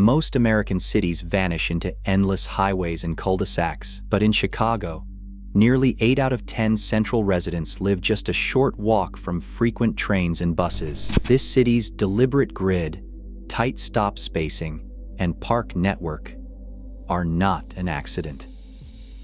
Most American cities vanish into endless highways and cul-de-sacs, but in Chicago, nearly 8 out of 10 central residents live just a short walk from frequent trains and buses. This city's deliberate grid, tight stop spacing, and park network are not an accident.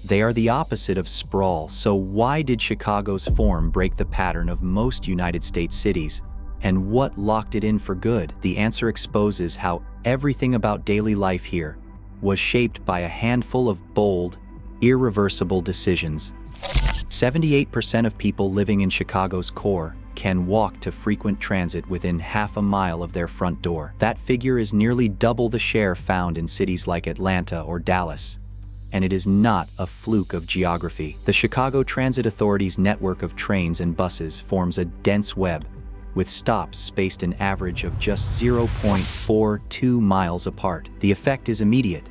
They are the opposite of sprawl. So why did Chicago's form break the pattern of most United States cities? And what locked it in for good? The answer exposes how everything about daily life here was shaped by a handful of bold, irreversible decisions. 78% of people living in Chicago's core can walk to frequent transit within half a mile of their front door. That figure is nearly double the share found in cities like Atlanta or Dallas. And it is not a fluke of geography. The Chicago Transit Authority's network of trains and buses forms a dense web, with stops spaced an average of just 0.42 miles apart. The effect is immediate.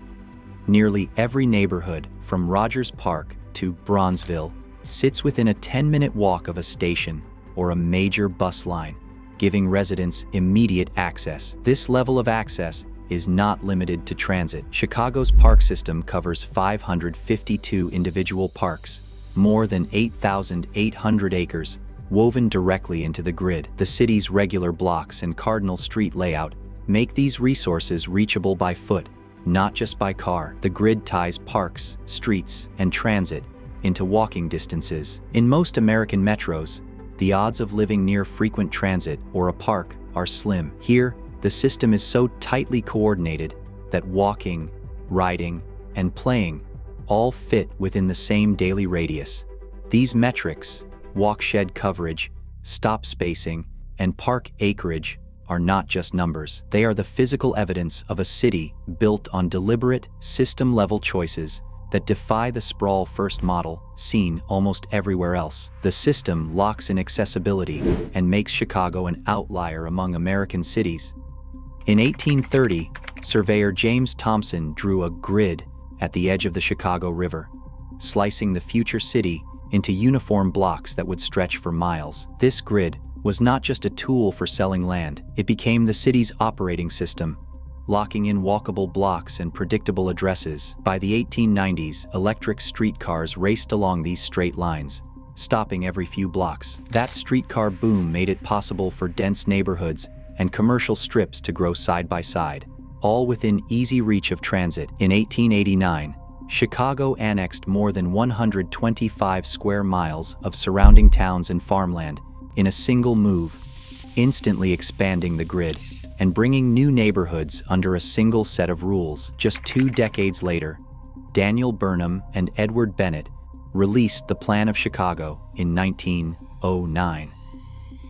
Nearly every neighborhood, from Rogers Park to Bronzeville, sits within a 10-minute walk of a station or a major bus line, giving residents immediate access. This level of access is not limited to transit. Chicago's park system covers 552 individual parks, more than 8,800 acres, woven directly into the grid. The city's regular blocks and cardinal street layout make these resources reachable by foot, not just by car. The grid ties parks, streets, and transit into walking distances. In most American metros, the odds of living near frequent transit or a park are slim. Here, the system is so tightly coordinated that walking, riding, and playing all fit within the same daily radius. These metrics, walk-shed coverage, stop spacing, and park acreage, are not just numbers. They are the physical evidence of a city built on deliberate, system-level choices that defy the sprawl-first model seen almost everywhere else. The system locks in accessibility and makes Chicago an outlier among American cities. In 1830, surveyor James Thompson drew a grid at the edge of the Chicago River, slicing the future city into uniform blocks that would stretch for miles. This grid was not just a tool for selling land, it became the city's operating system, locking in walkable blocks and predictable addresses. By the 1890s, electric streetcars raced along these straight lines, stopping every few blocks. That streetcar boom made it possible for dense neighborhoods and commercial strips to grow side by side, all within easy reach of transit. In 1889, Chicago annexed more than 125 square miles of surrounding towns and farmland in a single move, instantly expanding the grid and bringing new neighborhoods under a single set of rules. Just 2 decades later, Daniel Burnham and Edward Bennett released the Plan of Chicago in 1909.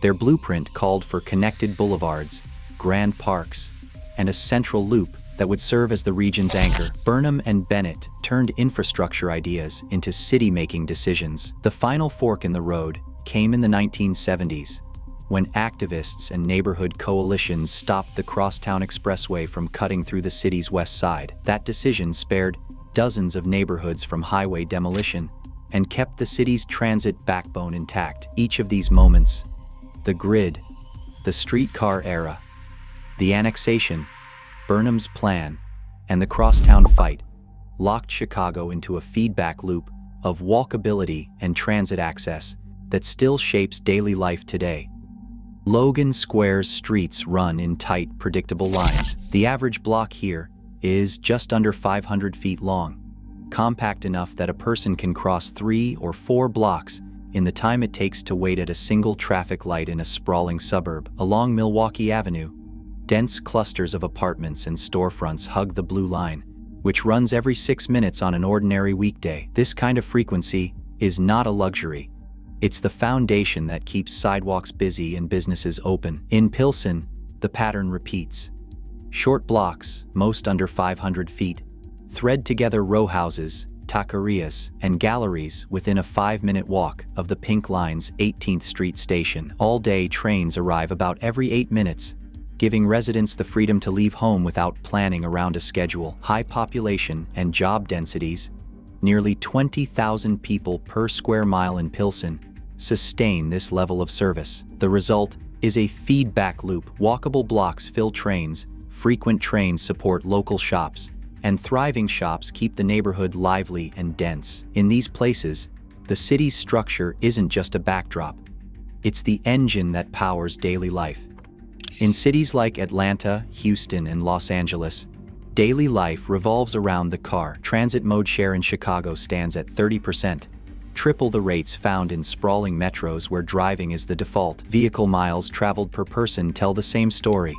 Their blueprint called for connected boulevards, grand parks, and a central loop that would serve as the region's anchor. Burnham and Bennett turned infrastructure ideas into city-making decisions. The final fork in the road came in the 1970s, when activists and neighborhood coalitions stopped the Crosstown Expressway from cutting through the city's west side. That decision spared dozens of neighborhoods from highway demolition and kept the city's transit backbone intact. Each of these moments, the grid, the streetcar era, the annexation, Burnham's plan, and the Crosstown fight, locked Chicago into a feedback loop of walkability and transit access that still shapes daily life today. Logan Square's streets run in tight, predictable lines. The average block here is just under 500 feet long, compact enough that a person can cross 3 or 4 blocks in the time it takes to wait at a single traffic light in a sprawling suburb. Along Milwaukee Avenue, dense clusters of apartments and storefronts hug the Blue Line, which runs every 6 minutes on an ordinary weekday. This kind of frequency is not a luxury. It's the foundation that keeps sidewalks busy and businesses open. In Pilsen, the pattern repeats. Short blocks, most under 500 feet, thread together row houses, taquerias, and galleries within a 5-minute walk of the Pink Line's 18th Street station. All day, trains arrive about every 8 minutes, giving residents the freedom to leave home without planning around a schedule. High population and job densities, nearly 20,000 people per square mile in Pilsen, sustain this level of service. The result is a feedback loop. Walkable blocks fill trains, frequent trains support local shops, and thriving shops keep the neighborhood lively and dense. In these places, the city's structure isn't just a backdrop. It's the engine that powers daily life. In cities like Atlanta, Houston, and Los Angeles, daily life revolves around the car. Transit mode share in Chicago stands at 30%, triple the rates found in sprawling metros where driving is the default. Vehicle miles traveled per person tell the same story.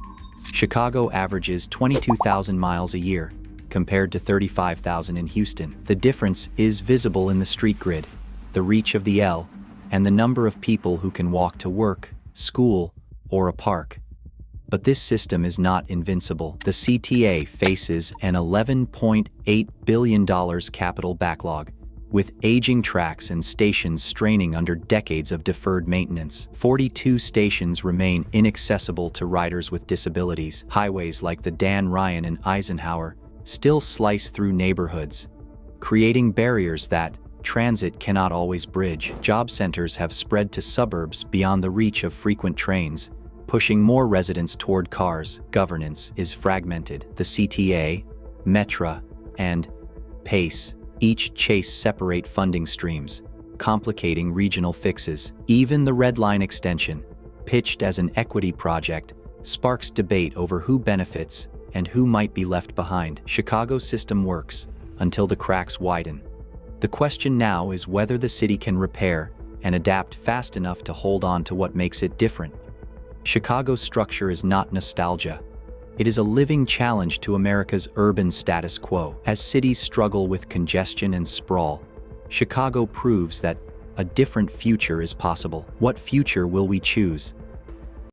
Chicago averages 22,000 miles a year, compared to 35,000 in Houston. The difference is visible in the street grid, the reach of the L, and the number of people who can walk to work, school, or a park. But this system is not invincible. The CTA faces an $11.8 billion capital backlog, with aging tracks and stations straining under decades of deferred maintenance. 42 stations remain inaccessible to riders with disabilities. Highways like the Dan Ryan and Eisenhower still slice through neighborhoods, creating barriers that transit cannot always bridge. Job centers have spread to suburbs beyond the reach of frequent trains, pushing more residents toward cars. Governance is fragmented. The CTA, Metra, and PACE each chase separate funding streams, complicating regional fixes. Even the Red Line extension, pitched as an equity project, sparks debate over who benefits and who might be left behind. Chicago's system works until the cracks widen. The question now is whether the city can repair and adapt fast enough to hold on to what makes it different. Chicago's structure is not nostalgia. It is a living challenge to America's urban status quo. As cities struggle with congestion and sprawl, Chicago proves that a different future is possible. What future will we choose?